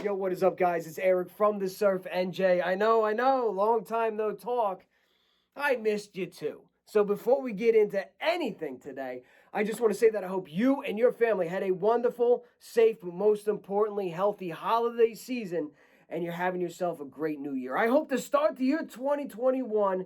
Yo, what is up, guys? It's Eric from the Surf NJ. I know, long time no talk. I missed you too. So before we get into anything today, I just want to say that I hope you and your family had a wonderful, safe, but most importantly, healthy holiday season, and you're having yourself a great new year. I hope to start the year 2021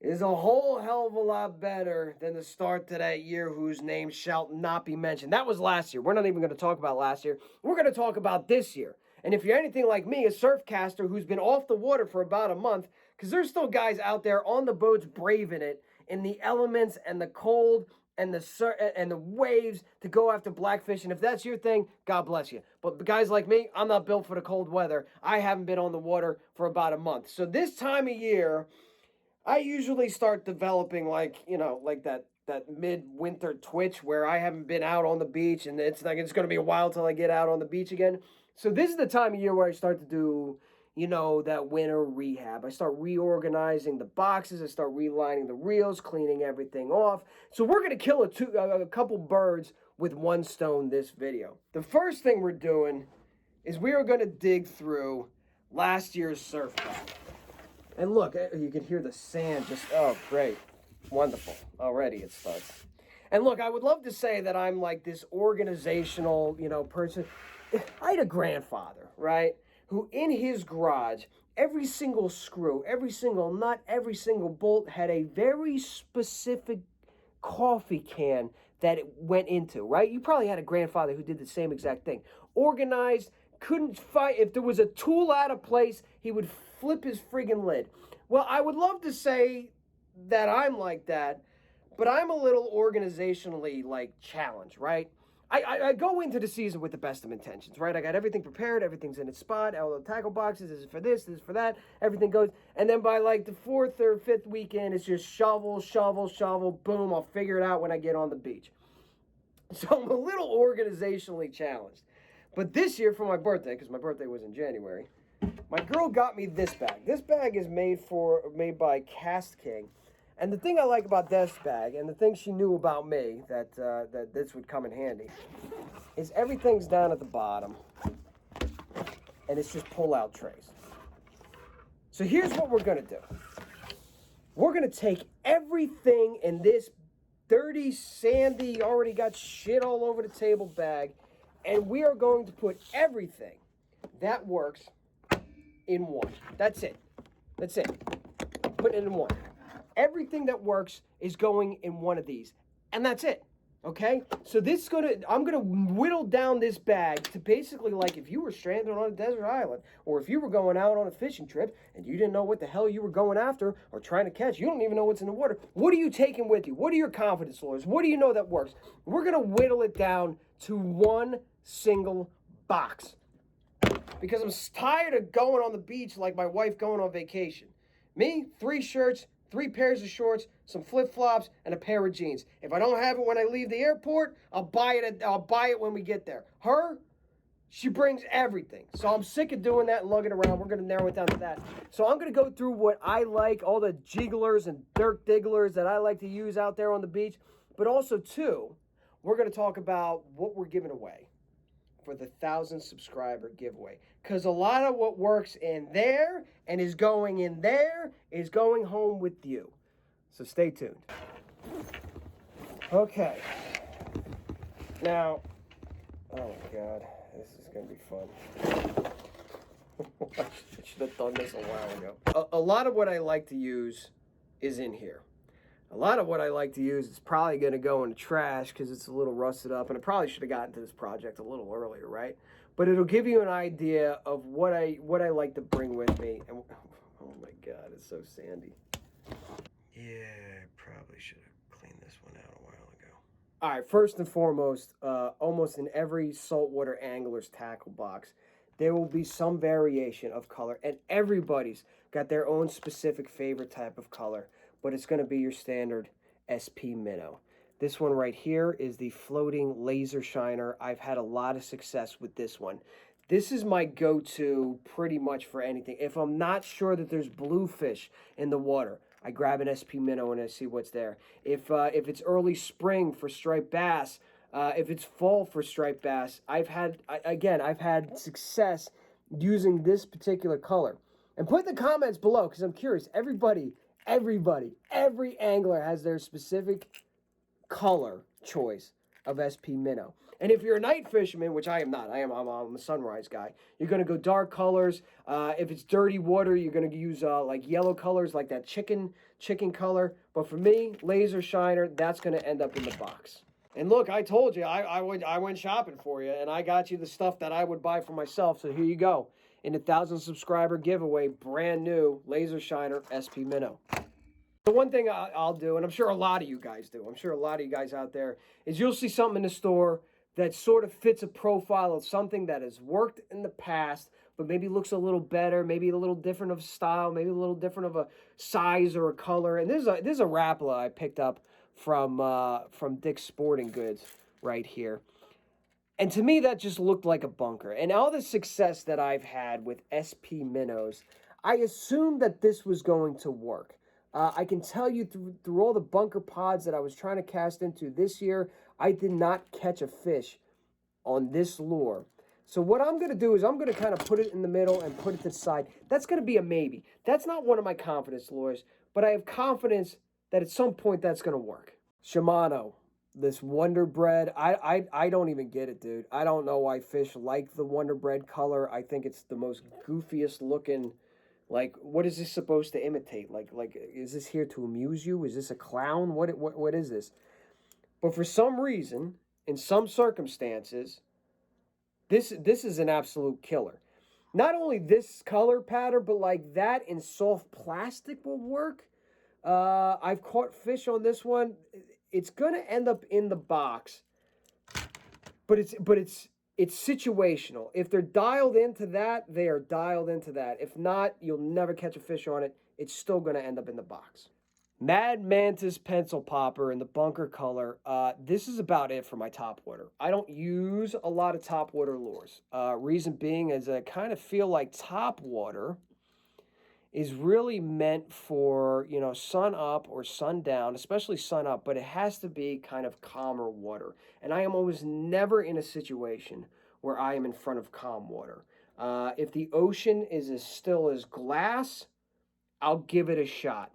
is a whole hell of a lot better than the start to that year whose name shall not be mentioned. That was last year. We're not even going to talk about last year. We're going to talk about this year. And if you're anything like me, a surfcaster who's been off the water for about a month, because there's still guys out there on the boats braving it in the elements and the cold and the waves to go after blackfish. And if that's your thing, God bless you. But guys like me, I'm not built for the cold weather. I haven't been on the water for about a month. So this time of year, I usually start developing like that midwinter twitch where I haven't been out on the beach and it's going to be a while till I get out on the beach again. So this is the time of year where I start to do, that winter rehab. I start reorganizing the boxes, I start relining the reels, cleaning everything off. So we're going to kill a couple birds with one stone this video. The first thing we're doing is we are going to dig through last year's surf bag. And look, you can hear the sand just, oh, great. Wonderful. Already it starts. And look, I would love to say that I'm like this organizational, person. I had a grandfather, right, who in his garage, every single screw, every single nut, every single bolt had a very specific coffee can that it went into, right? You probably had a grandfather who did the same exact thing. Organized, couldn't find, if there was a tool out of place, he would flip his friggin' lid. Well, I would love to say that I'm like that, but I'm a little organizationally challenged, right? I go into the season with the best of intentions, right? I got everything prepared, everything's in its spot, all the tackle boxes, this is for this is for that, everything goes, and then by the fourth or fifth weekend, it's just shovel, boom, I'll figure it out when I get on the beach. So I'm a little organizationally challenged. But this year for my birthday, because my birthday was in January, my girl got me this bag. This bag is made by Cast King. And the thing I like about this bag, and the thing she knew about me that this would come in handy, is everything's down at the bottom, and it's just pull-out trays. So here's what we're going to do. We're going to take everything in this dirty, sandy, already got shit all over the table bag, and we are going to put everything that works in one. That's it. Put it in one. Everything that works is going in one of these. And that's it. Okay? So I'm gonna whittle down this bag to basically if you were stranded on a desert island, or if you were going out on a fishing trip and you didn't know what the hell you were going after or trying to catch, you don't even know what's in the water. What are you taking with you? What are your confidence lures? What do you know that works? We're gonna whittle it down to one single box. Because I'm tired of going on the beach like my wife going on vacation. Me, 3 shirts, 3 pairs of shorts, some flip-flops, and a pair of jeans. If I don't have it when I leave the airport, I'll buy it when we get there. Her, she brings everything. So I'm sick of doing that and lugging around. We're going to narrow it down to that. So I'm going to go through what I like, all the jigglers and dirt digglers that I like to use out there on the beach. But also, too, we're going to talk about what we're giving away for the 1,000 subscriber giveaway. Because a lot of what works in there and is going in there is going home with you. So stay tuned. Okay. Now, oh my God, this is going to be fun. I should have done this a while ago. A lot of what I like to use is in here. A lot of what I like to use is probably going to go in the trash because it's a little rusted up, and I probably should have gotten to this project a little earlier, right? But it'll give you an idea of what I like to bring with me. And oh my God, it's so sandy. Yeah, I probably should have cleaned this one out a while ago. All right, first and foremost, almost in every saltwater angler's tackle box, there will be some variation of color, and everybody's got their own specific favorite type of color. But it's going to be your standard SP minnow. This one right here is the floating laser shiner. I've had a lot of success with this one. This is my go-to pretty much for anything. If I'm not sure that there's bluefish in the water, I grab an SP minnow and I see what's there. If it's early spring for striped bass, If it's fall for striped bass, I've had success using this particular color. And put in the comments below, because I'm curious. Every angler has their specific color choice of SP minnow. And if you're a night fisherman, which I am not, I'm a sunrise guy, you're going to go dark colors. If it's dirty water, you're going to use like yellow colors, like that chicken color. But for me, laser shiner, that's going to end up in the box. And look, I told you, I went shopping for you, and I got you the stuff that I would buy for myself. So here you go. In the 1,000 subscriber giveaway, brand new laser shiner SP minnow. The one thing I'll do, and I'm sure a lot of you guys do, I'm sure a lot of you guys out there, is you'll see something in the store that sort of fits a profile of something that has worked in the past, but maybe looks a little better, maybe a little different of style, maybe a little different of a size or a color. And this is a Rapala I picked up from Dick's Sporting Goods right here. And to me, that just looked like a bunker. And all the success that I've had with SP minnows, I assumed that this was going to work. I can tell you through all the bunker pods that I was trying to cast into this year, I did not catch a fish on this lure. So what I'm going to do is I'm going to kind of put it in the middle and put it to the side. That's going to be a maybe. That's not one of my confidence lures, but I have confidence that at some point that's going to work. Shimano, this Wonder Bread, I don't even get it, dude. I don't know why fish like the Wonder Bread color. I think it's the most goofiest looking. Like, what is this supposed to imitate? Like, is this here to amuse you? Is this a clown? What is this? But for some reason, in some circumstances, this is an absolute killer. Not only this color pattern, but like that in soft plastic will work. I've caught fish on this one. It's gonna end up in the box, but it's situational. If they're dialed into that, they are dialed into that. If not, you'll never catch a fish on it. It's still going to end up in the box. Mad Mantis pencil popper in the bunker color. This is about it for my topwater. I don't use a lot of topwater lures. Reason being is I kind of feel like topwater is really meant for, you know, sun up or sun down, especially sun up, but it has to be kind of calmer water. And I am almost never in a situation where I am in front of calm water. If the ocean is as still as glass, I'll give it a shot.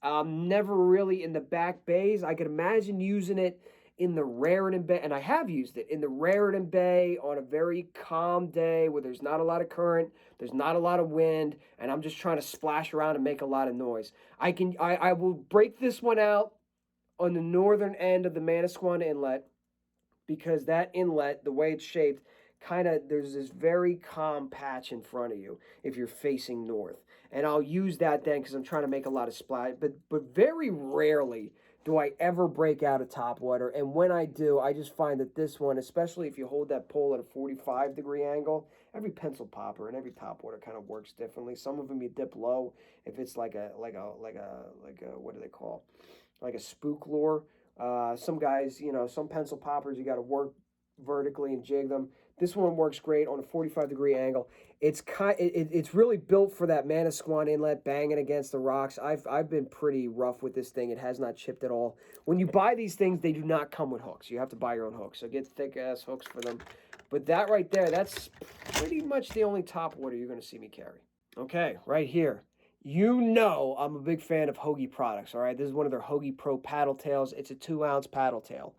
I'm never really in the back bays. I could imagine using it in the Raritan Bay, and I have used it in the Raritan Bay on a very calm day where there's not a lot of current, there's not a lot of wind, and I'm just trying to splash around and make a lot of noise. I will break this one out on the northern end of the Manasquan Inlet, because that inlet, the way it's shaped, there's this very calm patch in front of you if you're facing north. And I'll use that then because I'm trying to make a lot of splash. But very rarely do I ever break out of topwater. And when I do, I just find that this one, especially if you hold that pole at a 45-degree angle, every pencil popper and every topwater kind of works differently. Some of them you dip low if it's like a what do they call? Like a spook lure. Some guys, you know, some pencil poppers you got to work vertically and jig them. This one works great on a 45-degree angle. It's really built for that Manasquan Inlet, banging against the rocks. I've been pretty rough with this thing. It has not chipped at all. When you buy these things, they do not come with hooks. You have to buy your own hooks. So get thick-ass hooks for them. But that right there, that's pretty much the only topwater you're going to see me carry. Okay, right here. You know I'm a big fan of Hoagie products, all right? This is one of their Hoagie Pro paddle tails. It's a 2-ounce paddle tail.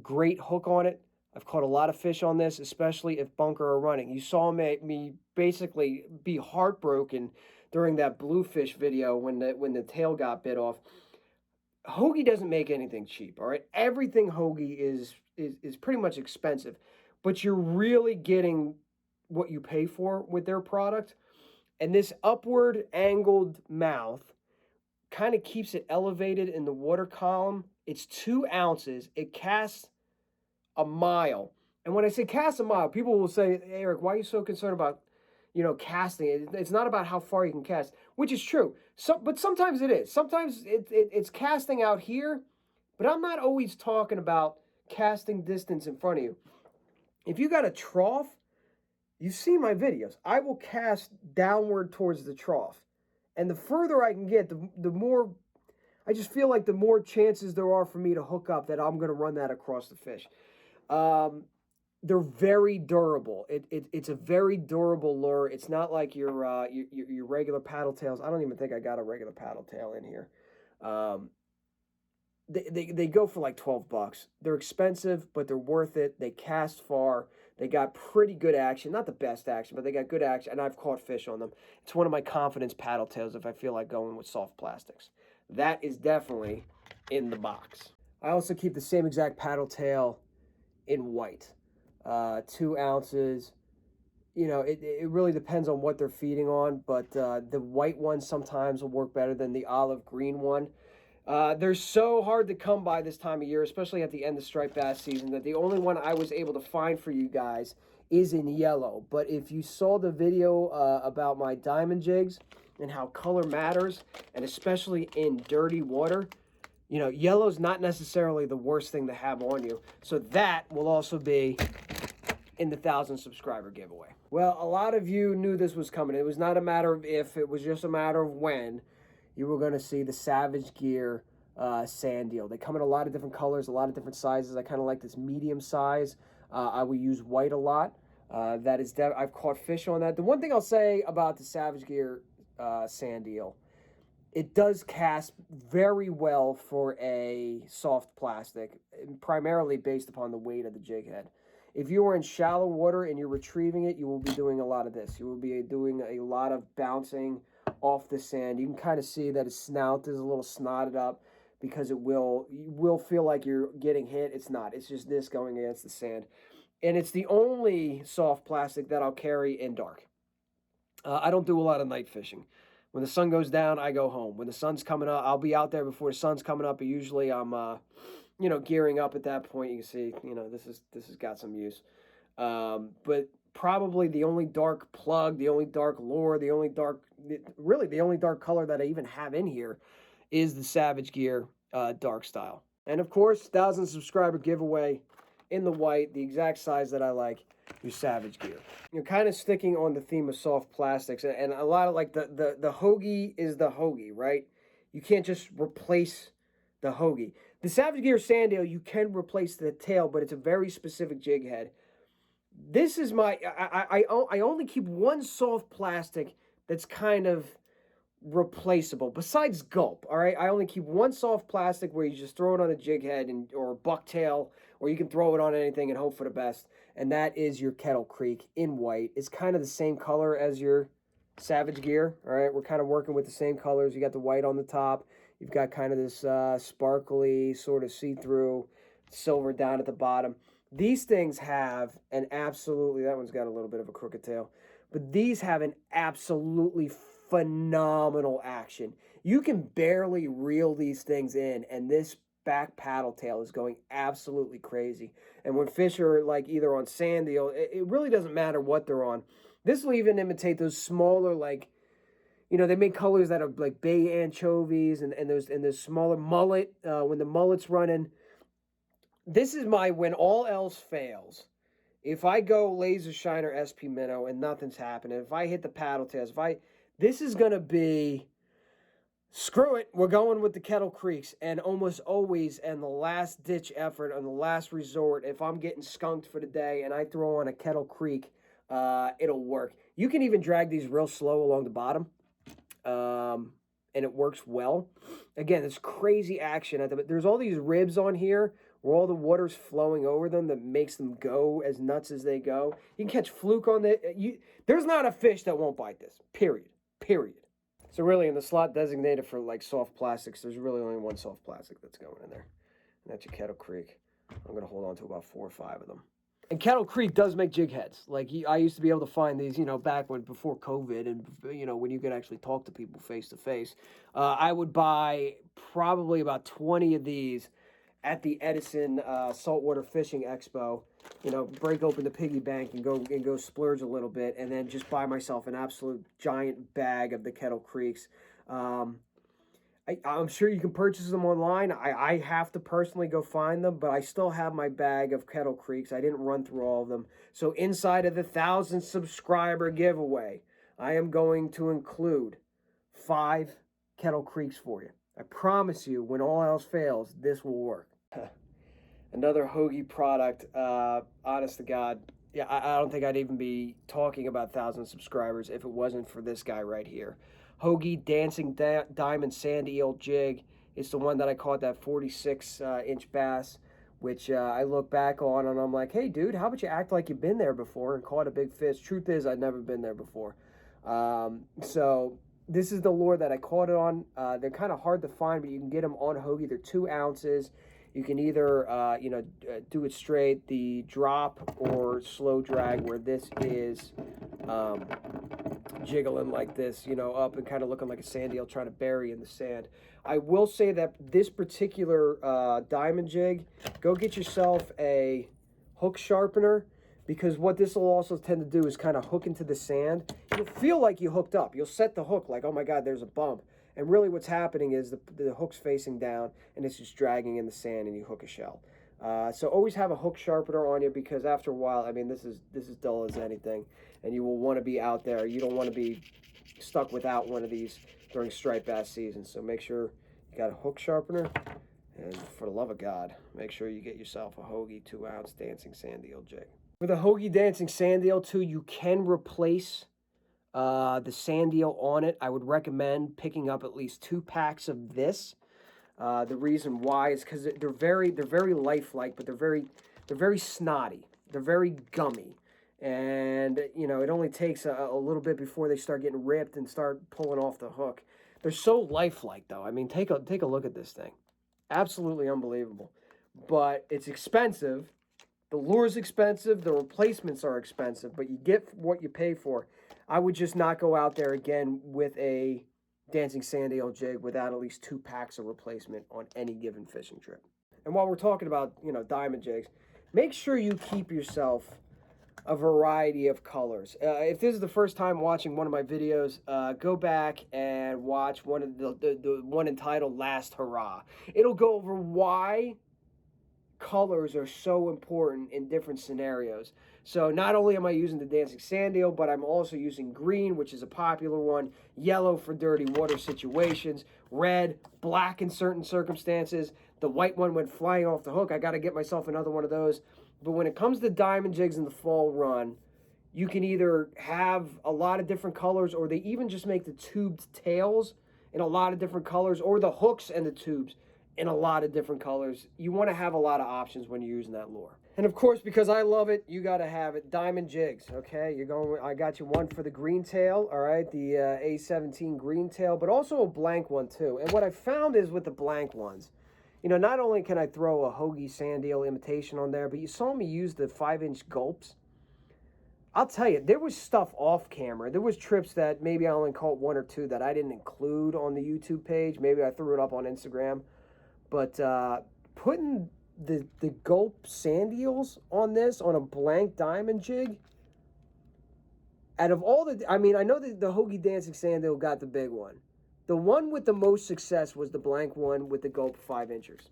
Great hook on it. I've caught a lot of fish on this, especially if bunker are running. You saw me basically be heartbroken during that bluefish video when the tail got bit off. Hoagie doesn't make anything cheap, all right? Everything Hoagie is pretty much expensive, but you're really getting what you pay for with their product. And this upward angled mouth kind of keeps it elevated in the water column. It's 2 ounces. It casts a mile. And when I say cast a mile, people will say, hey, Eric, why are you so concerned about, you know, casting? It's not about how far you can cast, which is true. But sometimes it is. Sometimes it's casting out here, but I'm not always talking about casting distance in front of you. If you got a trough, you see my videos. I will cast downward towards the trough. And the further I can get, the more I just feel like the more chances there are for me to hook up, that I'm going to run that across the fish. They're very durable. It's a very durable lure. It's not like your regular paddle tails. I don't even think I got a regular paddle tail in here. They go for like $12. They're expensive, but they're worth it. They cast far. They got pretty good action. Not the best action, but they got good action, and I've caught fish on them. It's one of my confidence paddle tails if I feel like going with soft plastics. That is definitely in the box. I also keep the same exact paddle tail in white. 2 ounces. You know, it really depends on what they're feeding on, but the white one sometimes will work better than the olive green one. They're so hard to come by this time of year, especially at the end of striped bass season, that the only one I was able to find for you guys is in yellow. But if you saw the video about my diamond jigs and how color matters, and especially in dirty water, you know, yellow's not necessarily the worst thing to have on you. So that will also be in the 1,000 subscriber giveaway. Well, a lot of you knew this was coming. It was not a matter of if, it was just a matter of when you were going to see the Savage Gear sand eel. They come in a lot of different colors, a lot of different sizes. I kind of like this medium size. I will use white a lot. That is, I've caught fish on that. The one thing I'll say about the Savage Gear sand eel, it does cast very well for a soft plastic, primarily based upon the weight of the jig head. If you are in shallow water and you're retrieving it, you will be doing a lot of this. You will be doing a lot of bouncing off the sand. You can kind of see that its snout is a little snotted up because you will feel like you're getting hit. It's not. It's just this going against the sand. And it's the only soft plastic that I'll carry in dark. I don't do a lot of night fishing. When the sun goes down, I go home. When the sun's coming up, I'll be out there before the sun's coming up. But usually I'm you know, gearing up at that point. You can see, you know, this has got some use. But probably the only dark plug, the only dark lure, really the only dark color that I even have in here is the Savage Gear dark style. And of course, 1,000 subscriber giveaway in the white, the exact size that I like, your Savage Gear. You're kind of sticking on the theme of soft plastics, and a lot of like the hoagie is the hoagie, right? You can't just replace the hoagie. The Savage Gear sand eel, you can replace the tail, but it's a very specific jig head. This is my, I only keep one soft plastic that's kind of replaceable, besides Gulp, all right? I only keep one soft plastic where you just throw it on a jig head or a bucktail, or you can throw it on anything and hope for the best, and that is your Kettle Creek in white. It's kind of the same color as your Savage Gear, all right? We're kind of working with the same colors. You got the white on the top. You've got kind of this sparkly, sort of see-through silver down at the bottom. These things have an absolutely, that one's got a little bit of a crooked tail, but these have an absolutely phenomenal action. You can barely reel these things in, and this back paddle tail is going absolutely crazy. And when fish are like either on sand eel, it really doesn't matter what they're on. This will even imitate those smaller, like, you know, they make colors that are like bay anchovies and those smaller mullet, when the mullet's running. This is my, when all else fails, if I go laser shiner SP minnow and nothing's happening, if I hit the paddle tails, this is going to be, screw it, we're going with the Kettle Creeks. And almost always, and the last ditch effort, on the last resort, if I'm getting skunked for the day and I throw on a Kettle Creek, it'll work. You can even drag these real slow along the bottom, and it works well. Again, it's crazy action. There's all these ribs on here where all the water's flowing over them that makes them go as nuts as they go. You can catch fluke on there's not a fish that won't bite this, period. So really, in the slot designated for like soft plastics, there's really only one soft plastic that's going in there, and that's your Kettle Creek. I'm going to hold on to about 4 or 5 of them. And Kettle Creek does make jig heads. Like, I used to be able to find these, you know, before COVID, and, you know, when you could actually talk to people face to face. I would buy probably about 20 of these at the Edison Saltwater Fishing Expo. You know, break open the piggy bank and go splurge a little bit, and then just buy myself an absolute giant bag of the Kettle Creeks. I'm sure you can purchase them online. I have to personally go find them, but I still have my bag of Kettle Creeks. I didn't run through all of them. So inside of the 1,000 subscriber giveaway, I am going to include 5 Kettle Creeks for you. I promise you, when all else fails, this will work. Another hoagie product, honest to God, yeah, I don't think I'd even be talking about 1,000 subscribers if it wasn't for this guy right here. Hoagie Dancing Diamond Sand Eel Jig. It's the one that I caught that 46-inch bass, which I look back on and I'm like, hey, dude, how about you act like you've been there before and caught a big fish? Truth is, I'd never been there before. So this is the lure that I caught it on. They're kind of hard to find, but you can get them on Hoagie. They're 2 ounces. You can either, do it straight, the drop or slow drag, where this is jiggling like this, up and kind of looking like a sand eel trying to bury in the sand. I will say that this particular diamond jig, go get yourself a hook sharpener, because what this will also tend to do is kind of hook into the sand. You'll feel like you hooked up. You'll set the hook like, oh my God, there's a bump. And really what's happening is the hook's facing down and it's just dragging in the sand and you hook a shell. So always have a hook sharpener on you, because after a while, I mean, this is dull as anything, and you will want to be out there. You don't want to be stuck without one of these during striped bass season. So make sure you got a hook sharpener, and for the love of God, make sure you get yourself a Hoagie 2-ounce dancing sand eel jig. With a Hoagie dancing sand eel too, you can replace the sand eel on it. I would recommend picking up at least 2 packs of this. The reason why is because they're very lifelike, but they're very snotty. They're very gummy, and it only takes a little bit before they start getting ripped and start pulling off the hook. They're so lifelike, though. I mean, take a look at this thing. Absolutely unbelievable, but it's expensive. The lure's expensive. The replacements are expensive, but you get what you pay for. I would just not go out there again with a dancing sand eel jig without at least 2 packs of replacement on any given fishing trip. And while we're talking about, diamond jigs, make sure you keep yourself a variety of colors. If this is the first time watching one of my videos, go back and watch one of the one entitled Last Hurrah. It'll go over why colors are so important in different scenarios. So not only am I using the dancing sand eel, but I'm also using green, which is a popular one, yellow for dirty water situations, red, black in certain circumstances. The white one went flying off the hook. I got to get myself another one of those. But when it comes to diamond jigs in the fall run, you can either have a lot of different colors, or they even just make the tubed tails in a lot of different colors, or the hooks and the tubes in a lot of different colors. You want to have a lot of options when you're using that lure. And of course, because I love it, you got to have it. Diamond jigs, okay? I got you one for the green tail, all right? The A17 green tail, but also a blank one too. And what I found is with the blank ones, not only can I throw a Hoagie sand eel imitation on there, but you saw me use the 5-inch gulps. I'll tell you, there was stuff off camera. There was trips that maybe I only caught 1 or 2 that I didn't include on the YouTube page. Maybe I threw it up on Instagram. But putting the gulp sand eels on this, on a blank diamond jig, out of all I know that the Hoagie dancing sand eel got the big one. The one with the most success was the blank one with the gulp 5-inchers.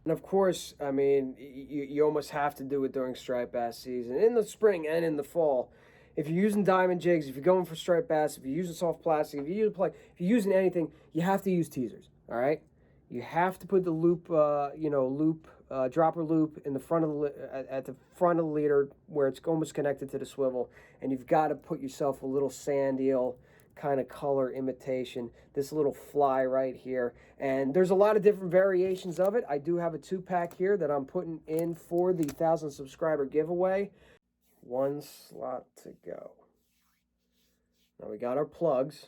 And of course, you almost have to do it during striped bass season, in the spring and in the fall. If you're using diamond jigs, if you're going for striped bass, if you're using soft plastic, if you're using anything, you have to use teasers, all right? You have to put the loop, dropper loop in the front of at the front of the leader, where it's almost connected to the swivel, and you've got to put yourself a little sand eel kind of color imitation, this little fly right here. And there's a lot of different variations of it. I do have a 2-pack here that I'm putting in for the 1,000 subscriber giveaway. 1 slot to go. Now we got our plugs.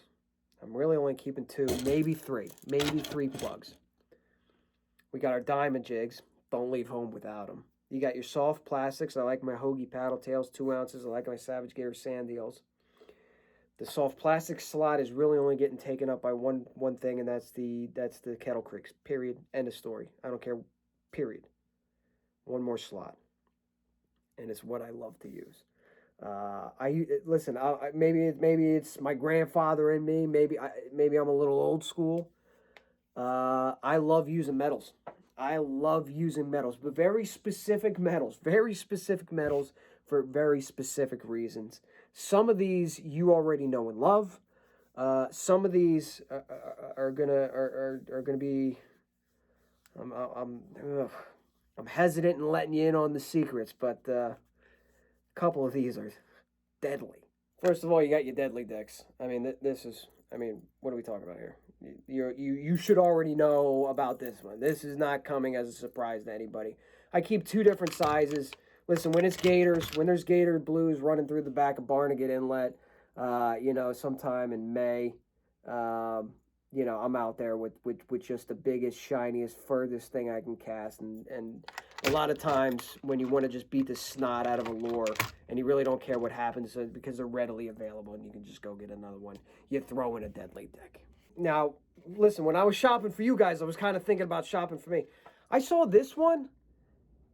I'm really only keeping 2, maybe 3 plugs. We got our diamond jigs. Don't leave home without them. You got your soft plastics. I like my Hoagie paddle tails, 2 ounces. I like my Savage Gator sand eels. The soft plastic slot is really only getting taken up by one thing, and that's the Kettle Creeks. Period. End of story. I don't care. Period. 1 more slot, and it's what I love to use. Maybe it's my grandfather in me. Maybe I'm a little old school. I love using metals. But very specific metals for very specific reasons. Some of these you already know and love. Some of these are gonna be. I'm I'm ugh, I'm hesitant in letting you in on the secrets, but a couple of these are deadly. First of all, you got your deadly dicks. I mean, this is. I mean, what are we talking about here? You should already know about this one. This is not coming as a surprise to anybody. I keep two different sizes. Listen, when it's gators, when there's gator blues running through the back of Barnegat Inlet, sometime in May, I'm out there with just the biggest, shiniest, furthest thing I can cast, and a lot of times when you want to just beat the snot out of a lure and you really don't care what happens because they're readily available and you can just go get another one, you throw in a deadly dick. Now, listen, when I was shopping for you guys, I was kind of thinking about shopping for me. I saw this one,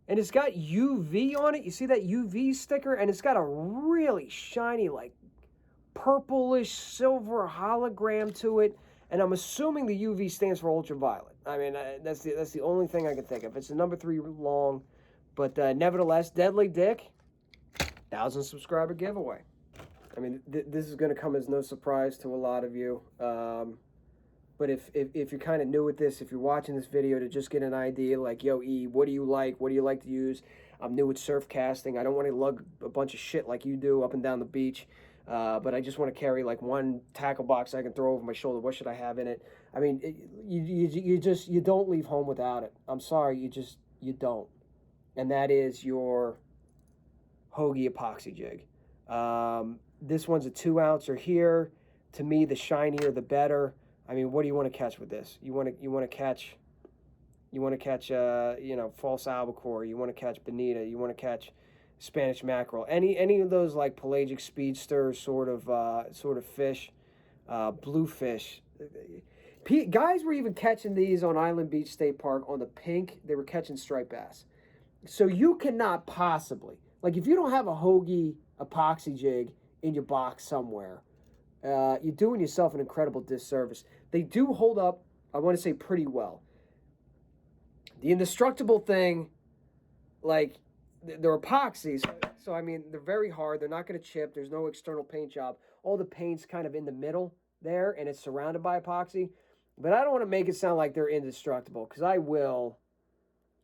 and it's got UV on it. You see that UV sticker? And it's got a really shiny, like, purplish silver hologram to it. And I'm assuming the UV stands for ultraviolet. I mean, that's the only thing I can think of. It's a number 3 long, but nevertheless, deadly dick, 1,000 subscriber giveaway. I mean, this is going to come as no surprise to a lot of you. But if you're kind of new at this, if you're watching this video to just get an idea, like, yo, E, what do you like? What do you like to use? I'm new at surf casting. I don't want to lug a bunch of shit like you do up and down the beach. But I just want to carry like one tackle box I can throw over my shoulder. What should I have in it? I mean, you don't leave home without it. I'm sorry, you don't. And that is your Hoagie epoxy jig. This one's a 2-ouncer here. To me, the shinier the better. I mean, what do you want to catch with this? You want to catch false albacore. You want to catch bonita. You want to catch Spanish mackerel. Any of those like pelagic speedster sort of fish, bluefish. Guys were even catching these on Island Beach State Park on the pink. They were catching striped bass. So you cannot possibly, like, if you don't have a Hoagie epoxy jig in your box somewhere, you're doing yourself an incredible disservice. They do hold up, I want to say, pretty well. The indestructible thing, like, they're epoxies, so I mean, they're very hard. They're not going to chip. There's no external paint job. All the paint's kind of in the middle there, and it's surrounded by epoxy. But I don't want to make it sound like they're indestructible, because I will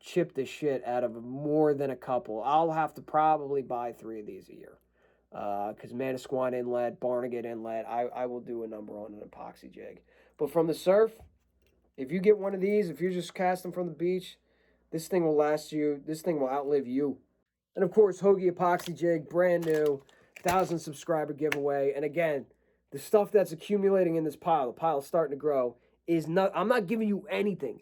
chip the shit out of more than a couple. I'll have to probably buy 3 of these a year. Because Manasquan Inlet, Barnegat Inlet, I will do a number on an epoxy jig. But from the surf, if you get one of these, if you're just casting from the beach, this thing will last you. This thing will outlive you. And of course, Hoagie epoxy jig, brand new, 1,000 subscriber giveaway. And again, the stuff that's accumulating in this pile, the pile's starting to grow, is not. I'm not giving you anything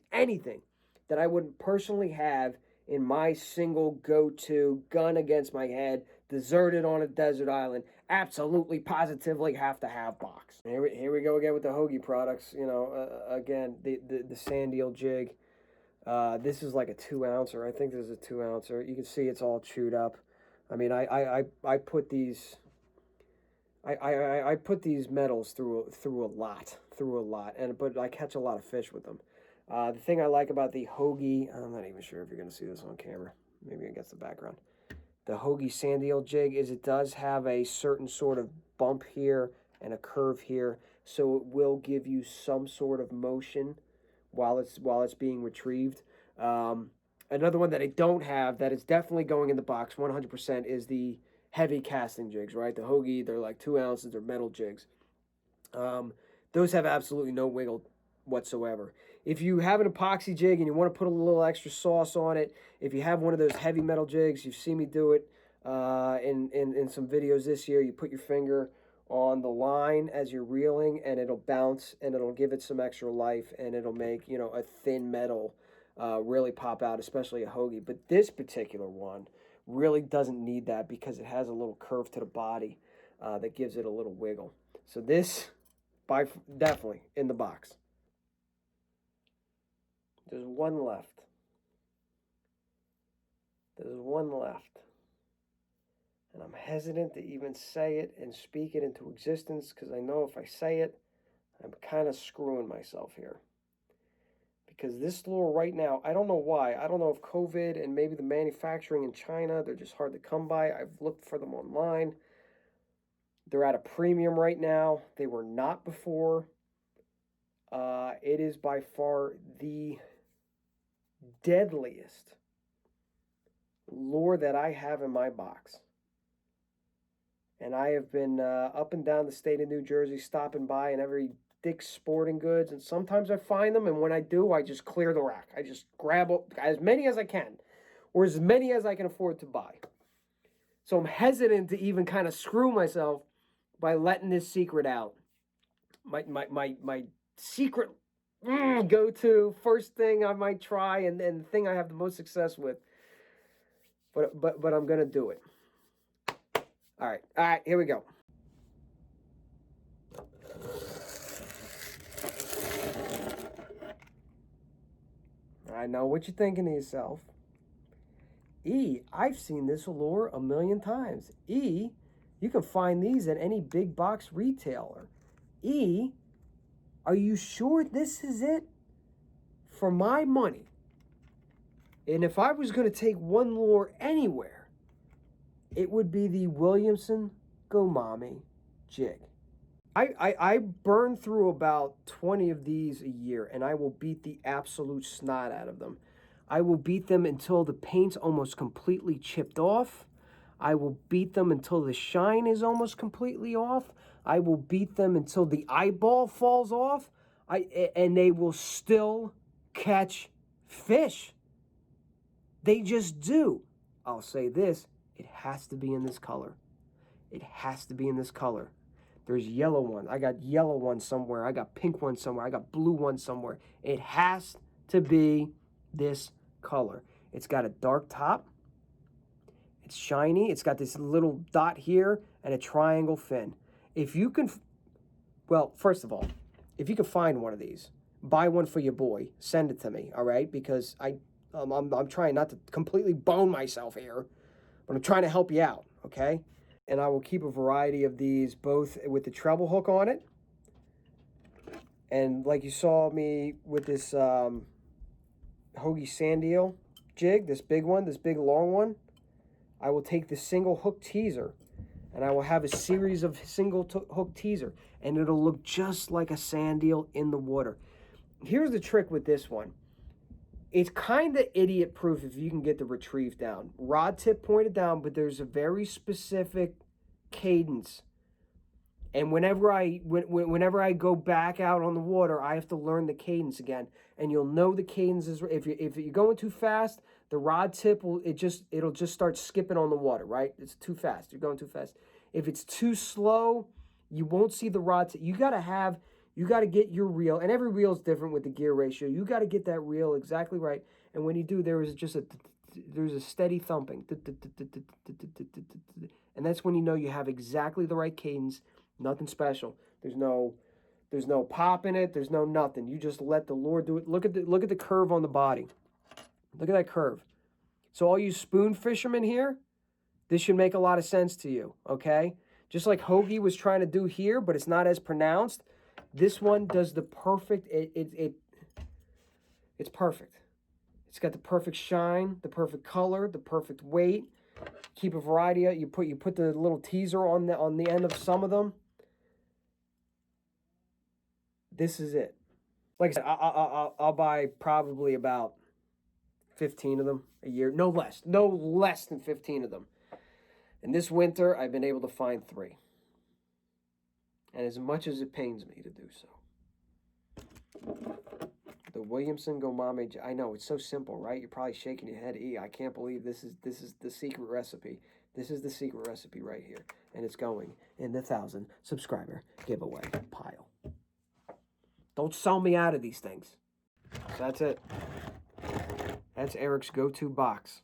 that I wouldn't personally have in my single go-to gun against my head, deserted on a desert island, absolutely positively have to have box. Here we go again with the Hoagie products. Again, the Sandal Jig. This is like a 2-ouncer. I think this is a 2-ouncer. You can see it's all chewed up. I mean, I put these. I put these metals through a lot, but I catch a lot of fish with them. The thing I like about the Hoagie, I'm not even sure if you're going to see this on camera. Maybe against the background. The Hoagie Sandal Jig is it does have a certain sort of bump here and a curve here, so it will give you some sort of motion while it's being retrieved. Another one that I don't have that is definitely going in the box 100% is the heavy casting jigs, right? The Hoagie, they're like 2 ounces, they're metal jigs. Those have absolutely no wiggle whatsoever. If you have an epoxy jig and you want to put a little extra sauce on it, if you have one of those heavy metal jigs, you've seen me do it in some videos this year. You put your finger on the line as you're reeling, and it'll bounce, and it'll give it some extra life, and it'll make a thin metal really pop out, especially a Hoagie. But this particular one really doesn't need that because it has a little curve to the body that gives it a little wiggle. So this, definitely in the box. There's one left. There's one left. And I'm hesitant to even say it and speak it into existence because I know if I say it, I'm kind of screwing myself here. Because this lure right now, I don't know why. I don't know if COVID and maybe the manufacturing in China, they're just hard to come by. I've looked for them online. They're at a premium right now. They were not before. It is by far the deadliest lure that I have in my box. And I have been up and down the state of New Jersey, stopping by in every Dick's Sporting Goods, and sometimes I find them, and when I do, I just clear the rack. I just grab as many as I can, or as many as I can afford to buy. So I'm hesitant to even kind of screw myself by letting this secret out. My secret go-to, first thing I might try, and the thing I have the most success with. But I'm gonna do it. All right, here we go. I know what you're thinking to yourself. I've seen this lure a million times. You can find these at any big box retailer. Are you sure this is it? For my money, and if I was going to take one lure anywhere, it would be the Williamson Gomami Jig. I burn through about 20 of these a year, and I will beat the absolute snot out of them. I will beat them until the paint's almost completely chipped off. I will beat them until the shine is almost completely off. I will beat them until the eyeball falls off. And they will still catch fish. They just do. I'll say this, it has to be in this color. It has to be in this color. There's yellow ones. I got yellow ones somewhere. I got pink ones somewhere. I got blue ones somewhere. It has to be this color. It's got a dark top. It's shiny. It's got this little dot here and a triangle fin. If you can, well, first of all, if you can find one of these, buy one for your boy. Send it to me, all right? Because I'm trying not to completely bone myself here, but I'm trying to help you out, okay? And I will keep a variety of these, both with the treble hook on it, and like you saw me with this Hoagie Sandal Jig, this big one, this big long one, I will take the single hook teaser, and I will have a series of single hook teaser, and it'll look just like a sandal in the water. Here's the trick with this one. It's kind of idiot proof if you can get the retrieve down. Rod tip pointed down, but there's a very specific cadence. And whenever I go back out on the water, I have to learn the cadence again. And you'll know the cadence is, if you're going too fast, the rod tip it'll just start skipping on the water, right? It's too fast. You're going too fast. If it's too slow, you won't see the rod tip. You got to get your reel, and every reel is different with the gear ratio. You got to get that reel exactly right. And when you do, there's a steady thumping. And that's when you know you have exactly the right cadence. Nothing special. There's no pop in it. There's no nothing. You just let the lure do it. Look at the curve on the body. Look at that curve. So all you spoon fishermen here, this should make a lot of sense to you, okay? Just like Hoagie was trying to do here, but it's not as pronounced. This one does the perfect, it's perfect. It's got the perfect shine, the perfect color, the perfect weight. Keep a variety of, you put the little teaser on the end of some of them. This is it. Like I said, I'll buy probably about 15 of them a year. No less than 15 of them. And this winter, I've been able to find 3. And as much as it pains me to do so. The Williamson Gomami, I know, it's so simple, right? You're probably shaking your head. I can't believe this is the secret recipe. This is the secret recipe right here. And it's going in the 1,000 subscriber giveaway pile. Don't sell me out of these things. So that's it. That's Eric's go-to box.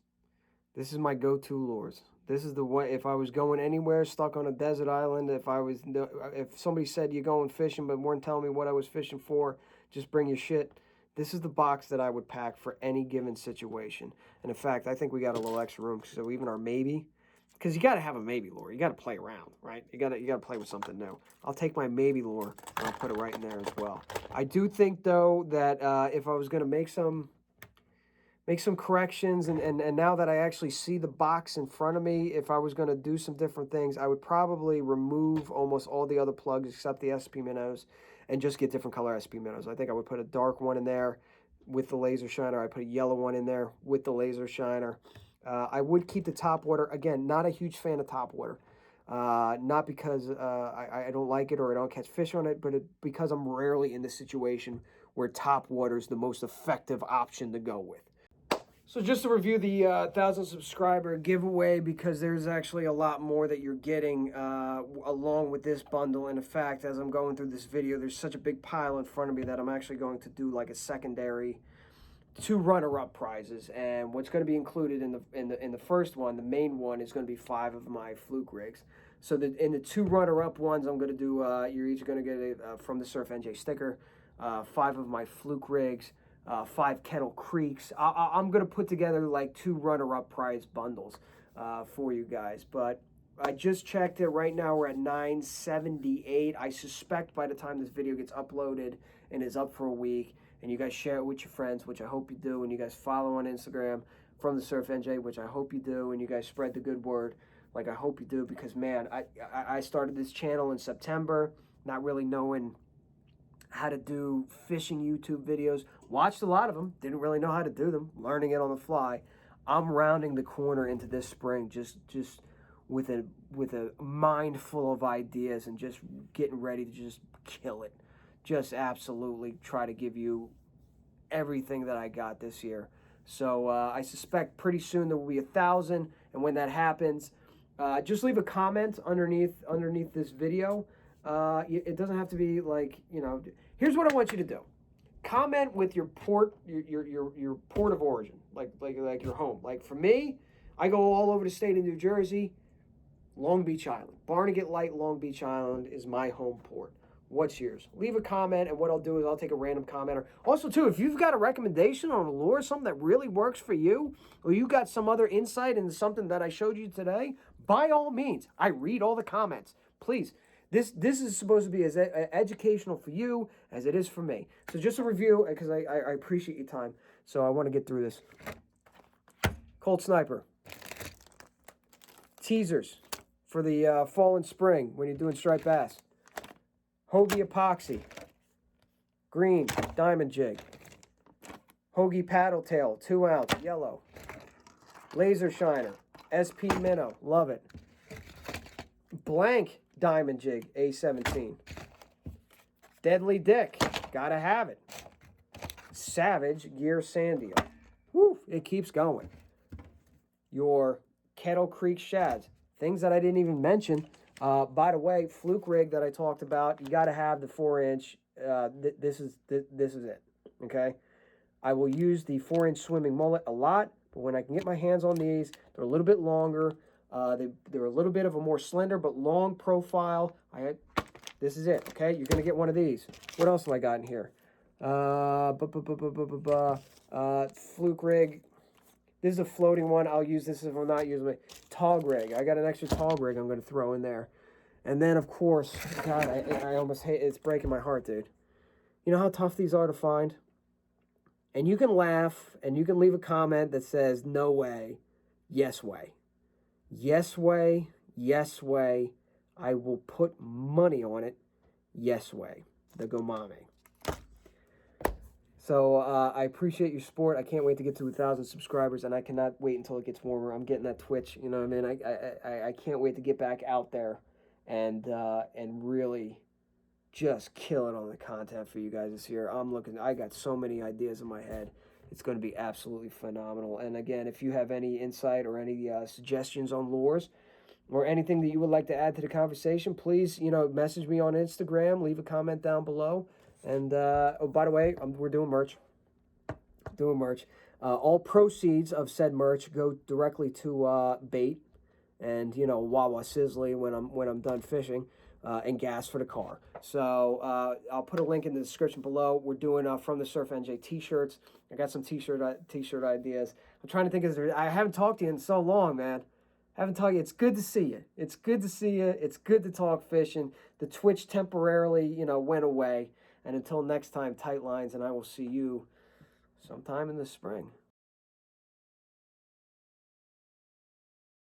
This is my go-to lures. This is the one, if I was going anywhere, stuck on a desert island, if somebody said you're going fishing but weren't telling me what I was fishing for, just bring your shit. This is the box that I would pack for any given situation. And in fact, I think we got a little extra room, so even our maybe, because you got to have a maybe lure. You got to play around, right? You got to play with something new. I'll take my maybe lure and I'll put it right in there as well. I do think though that if I was going to make some make some corrections. And now that I actually see the box in front of me, if I was going to do some different things, I would probably remove almost all the other plugs except the SP minnows and just get different color SP minnows. I think I would put a dark one in there with the laser shiner. I put a yellow one in there with the laser shiner. I would keep the top water. Again, not a huge fan of top water. Not because I don't like it or I don't catch fish on it, but because I'm rarely in the situation where top water is the most effective option to go with. So just to review the 1,000 subscriber giveaway, because there's actually a lot more that you're getting along with this bundle. And in fact, as I'm going through this video, there's such a big pile in front of me that I'm actually going to do like a secondary 2 runner-up prizes. And what's going to be included in the first one, the main one, is going to be 5 of my fluke rigs. So in the 2 runner-up ones, I'm going to do you're each going to get a from the Surf NJ sticker, 5 of my fluke rigs, 5 Kettle Creeks. I'm going to put together like 2 runner-up prize bundles for you guys. But I just checked it. Right now we're at 978. I suspect by the time this video gets uploaded and is up for a week, and you guys share it with your friends, which I hope you do, and you guys follow on Instagram from the Surf NJ, which I hope you do, and you guys spread the good word, like I hope you do, because man, I started this channel in September, not really knowing how to do fishing YouTube videos. Watched a lot of them, didn't really know how to do them, learning it on the fly. I'm rounding the corner into this spring just with a mind full of ideas and just getting ready to just kill it. Just absolutely try to give you everything that I got this year. So I suspect pretty soon there will be 1,000, and when that happens, just leave a comment underneath this video. It doesn't have to be like, you know, here's what I want you to do. Comment with your port of origin, like your home. Like for me, I go all over the state of New Jersey. Long Beach Island. Barnegat Light, Long Beach Island is my home port. What's yours? Leave a comment, and what I'll do is I'll take a random commenter. Also, too, if you've got a recommendation on a lure, something that really works for you, or you got some other insight into something that I showed you today, by all means, I read all the comments. Please. This is supposed to be as educational for you as it is for me. So just a review, because I appreciate your time. So I want to get through this. Cold Sniper. Teasers for the fall and spring when you're doing striped bass. Hoagie Epoxy. Green Diamond Jig. Hoagie Paddle Tail, 2 ounce, yellow. Laser Shiner. SP Minnow, love it. Blank Diamond Jig, A17. Deadly Dick, gotta have it. Savage Gear Sand Eel. Woo, it keeps going. Your Kettle Creek Shads, things that I didn't even mention. By the way, fluke rig that I talked about, you gotta have the 4-inch. This is it, okay? I will use the 4-inch swimming mullet a lot, but when I can get my hands on these, they're a little bit longer. They're a little bit of a more slender but long profile. This is it, okay? You're going to get one of these. What else have I got in here? Fluke rig. This is a floating one. I'll use this if I'm not using my tog rig. I got an extra tog rig I'm going to throw in there. And then, of course, God, I almost hate it. It's breaking my heart, dude. You know how tough these are to find? And you can laugh, and you can leave a comment that says, no way, yes way. Yes way, yes way. I will put money on it. Yes way. The Gomame. So I appreciate your support. I can't wait to get to 1,000 subscribers, and I cannot wait until it gets warmer. I'm getting that twitch, you know what I mean? I can't wait to get back out there and really just kill it on the content for you guys this year. I got so many ideas in my head. It's going to be absolutely phenomenal. And again, if you have any insight or any suggestions on lures or anything that you would like to add to the conversation, please, message me on Instagram, leave a comment down below. And, oh, by the way, we're doing merch. All proceeds of said merch go directly to bait and, Wawa Sizzly when I'm done fishing. And gas for the car. So I'll put a link in the description below. We're doing from the Surf NJ t-shirts. I got some t-shirt ideas. I'm trying to think I haven't talked to you in so long, man. I haven't talked to you. It's good to see you. It's good to see you. It's good to talk fishing. The Twitch temporarily, went away. And until next time, tight lines, and I will see you sometime in the spring.